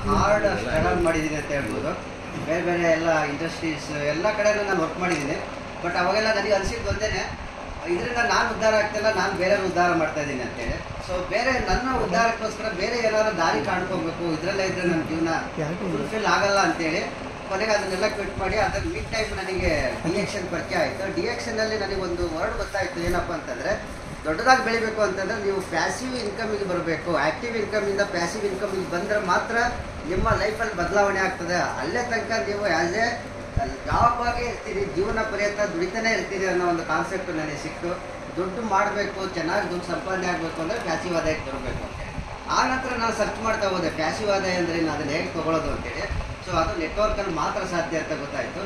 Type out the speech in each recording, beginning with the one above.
Hard struggle ಮಾಡಿದ್ದೀನಿ ಅಂತ ಹೇಳ್ಬೋದು. ಬೇರೆ ಬೇರೆ ಎಲ್ಲ ಇಂಡಸ್ಟ್ರೀಸ್ ಎಲ್ಲ ಕಡೆನೂ ನಾನು ವರ್ಕ್ ಮಾಡಿದ್ದೀನಿ. ಬಟ್ ಅವಾಗೆಲ್ಲ ನನಗೆ ಅನಿಸಿದ್ದು ಒಂದೇ, ಇದರಿಂದ ನಾನು ಉದ್ಧಾರ ಆಗ್ತಿಲ್ಲ, ನಾನು ಬೇರೆಯವ್ರು ಉದ್ಧಾರ ಮಾಡ್ತಾ ಇದ್ದೀನಿ ಅಂತೇಳಿ. ಸೊ ಬೇರೆ ನನ್ನ ಉದ್ಧಾರಕ್ಕೋಸ್ಕರ ಬೇರೆ ಏನಾದ್ರು ದಾರಿ ಕಾಣ್ಕೋಬೇಕು, ಇದರಲ್ಲೇ ಇದ್ರೆ ನನ್ನ ಜೀವನ ಫುಲ್ಫಿಲ್ ಆಗಲ್ಲ ಅಂತೇಳಿ ಕೊನೆಗೆ ಅದನ್ನೆಲ್ಲ ಕ್ವಿಟ್ ಮಾಡಿ ಅದರ ಮಿಡ್ ಟೈಮ್ ನನಗೆ ಡಿಎಕ್ಷನ್ ಪರಿಚಯ ಆಯಿತು. ಡಿಎಕ್ಷನಲ್ಲಿ ನನಗೆ ಒಂದು ವರ್ಡ್ ಗೊತ್ತಾಯಿತು, ಏನಪ್ಪ ಅಂತಂದರೆ ದೊಡ್ಡದಾಗಿ ಬೆಳಿಬೇಕು ಅಂತಂದರೆ ನೀವು ಪ್ಯಾಸಿವ್ ಇನ್ಕಮಿಗೆ ಬರಬೇಕು. ಆ್ಯಕ್ಟಿವ್ ಇನ್ಕಮಿಂದ ಪ್ಯಾಸಿವ್ ಇನ್ಕಮಿಗೆ ಬಂದರೆ ಮಾತ್ರ ನಿಮ್ಮ ಲೈಫಲ್ಲಿ ಬದಲಾವಣೆ ಆಗ್ತದೆ. ಅಲ್ಲೇ ತನಕ ನೀವು ಆ್ಯಸ್ ಎ ಜಾಬ್ ಆಗಿ ಇರ್ತೀರಿ, ಜೀವನ ಪರ್ಯಂತ ದುಡಿತಾನೆ ಇರ್ತೀರಿ ಅನ್ನೋ ಒಂದು ಕಾನ್ಸೆಪ್ಟ್ ನನಗೆ ಸಿಕ್ತು. ದುಡ್ಡು ಮಾಡಬೇಕು, ಚೆನ್ನಾಗಿ ದುಡ್ಡು ಸಂಪಾದನೆ ಆಗಬೇಕು ಅಂದರೆ ಪ್ಯಾಸಿವ್ ಆದಾಯಕ್ಕೆ ಬರಬೇಕು ಅಂತ. ಆ ನಂತರ ನಾನು ಸರ್ಚ್ ಮಾಡ್ತಾ ಹೋದೆ ಪ್ಯಾಸಿವ್ ಆದಾಯ ಅಂದರೆ ಅದನ್ನು ಹೇಗೆ ತೊಗೊಳ್ಳೋದು ಅಂತೇಳಿ. ಸೊ ಅದು ನೆಟ್ವರ್ಕಲ್ಲಿ ಮಾತ್ರ ಸಾಧ್ಯ ಅಂತ ಗೊತ್ತಾಯಿತು.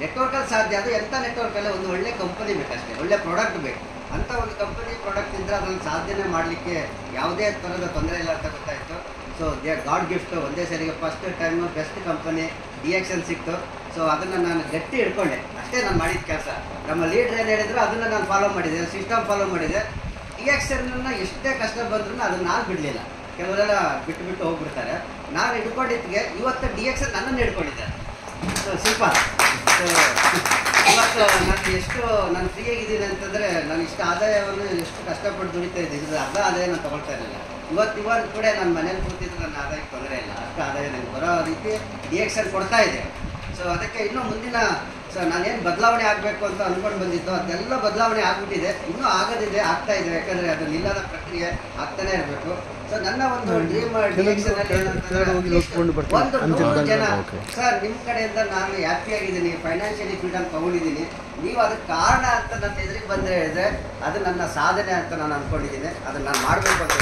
ನೆಟ್ವರ್ಕಲ್ಲಿ ಸಾಧ್ಯ, ಅದು ಎಂಥ ನೆಟ್ವರ್ಕಲ್ಲಿ ಒಂದು ಒಳ್ಳೆ ಕಂಪನಿ ಬೇಕಷ್ಟೇ, ಒಳ್ಳೆ ಪ್ರಾಡಕ್ಟ್ ಬೇಕು. ಅಂಥ ಒಂದು ಕಂಪನಿ ಪ್ರಾಡಕ್ಟ್ ಇದ್ದರೆ ಅದನ್ನು ಸಾಧನೆ ಮಾಡಲಿಕ್ಕೆ ಯಾವುದೇ ಥರದ ತೊಂದರೆ ಇಲ್ಲ ಅಂತ ಗೊತ್ತಾಯಿತು. ಸೊ ಗಾಡ್ ಗಿಫ್ಟು ಒಂದೇ ಸರಿಗೆ ಫಸ್ಟ್ ಟೈಮು ಬೆಸ್ಟ್ ಕಂಪನಿ ಡಿಎಕ್ಷನ್ ಸಿಕ್ತು. ಸೊ ಅದನ್ನು ನಾನು ಗಟ್ಟಿ ಹಿಡ್ಕೊಂಡೆ, ಅಷ್ಟೇ ನಾನು ಮಾಡಿದ ಕೆಲಸ. ನಮ್ಮ ಲೀಡ್ರ್ ಏನು ಹೇಳಿದ್ರು ಅದನ್ನು ನಾನು ಫಾಲೋ ಮಾಡಿದೆ, ಸಿಸ್ಟಮ್ ಫಾಲೋ ಮಾಡಿದೆ. ಡಿಎಕ್ಷನ್ನ ಎಷ್ಟೇ ಕಷ್ಟ ಬಂದ್ರೂ ಅದನ್ನು ನಾನು ಬಿಡಲಿಲ್ಲ. ಕೆಲವರೆಲ್ಲ ಬಿಟ್ಟು ಹೋಗ್ಬಿಡ್ತಾರೆ. ನಾನು ಹಿಡ್ಕೊಂಡಿದ್ದಿಗೆ ಇವತ್ತು ಡಿಎಕ್ಷನ್ ನನ್ನನ್ನು ಹಿಡ್ಕೊಂಡಿದ್ದಾರೆ. So simple. ಸೊ ಇವತ್ತು ನಾನು ಎಷ್ಟು ನಾನು ಫ್ರೀ ಆಗಿದ್ದೀನಿ ಅಂತಂದರೆ ನಾನು ಇಷ್ಟು ಆದಾಯವನ್ನು ಎಷ್ಟು ಕಷ್ಟಪಟ್ಟು ದುಡಿತಾ ಇದ್ದೀನಿ, ಇದು ಅರ್ಧ ಆದಾಯ ನಾನು ತೊಗೊಳ್ತಾ ಇರಲಿಲ್ಲ. ಇವತ್ತು ಕೂಡ ನಾನು ಮನೇಲಿ ಕೂತಿದ್ರೆ ನನ್ನ ಆದಾಯಕ್ಕೆ ತೊಂದರೆ ಇಲ್ಲ, ಅಷ್ಟು ಆದಾಯ ನನಗೆ ಬರೋ ರೀತಿ ಡಿಎಕ್ಷನ್ ಕೊಡ್ತಾ ಇದೆ. ಸೊ ಅದಕ್ಕೆ ಇನ್ನೂ ಮುಂದಿನ ನಾನೇನು ಬದಲಾವಣೆ ಆಗಬೇಕು ಅಂತ ಅಂದ್ಕೊಂಡು ಬಂದಿದ್ದು ಅದೆಲ್ಲ ಬದಲಾವಣೆ ಆಗಿಬಿಟ್ಟಿದೆ, ಇನ್ನೂ ಆಗೋದಿದೆ, ಆಗ್ತಾ ಇದೆ. ಯಾಕಂದರೆ ಅದು ನಿಲ್ಲದ ಪ್ರಕ್ರಿಯೆ ಆಗ್ತಾನೆ ಇರಬೇಕು. ಸೊ ನನ್ನ ಒಂದು ಡ್ರೀಮ್ ಡಿರೆಕ್ಷನಲ್ಲಿ ಒಂದು 100 ಜನ ಸರ್ ನಿಮ್ಮ ಕಡೆಯಿಂದ ನಾನು ಹ್ಯಾಪಿಯಾಗಿದ್ದೀನಿ, ಫೈನಾನ್ಷಿಯಲಿ ಫ್ರೀಡಮ್ ತೊಗೊಂಡಿದ್ದೀನಿ, ನೀವು ಅದಕ್ಕೆ ಕಾರಣ ಅಂತ ನನ್ನ ಎದುರಿಗೆ ಬಂದರೆ ಹೇಳಿದ್ರೆ ಅದು ನನ್ನ ಸಾಧನೆ ಅಂತ ನಾನು ಅಂದ್ಕೊಂಡಿದ್ದೀನಿ. ಅದನ್ನು ನಾನು ಮಾಡಬೇಕು ಅಂತ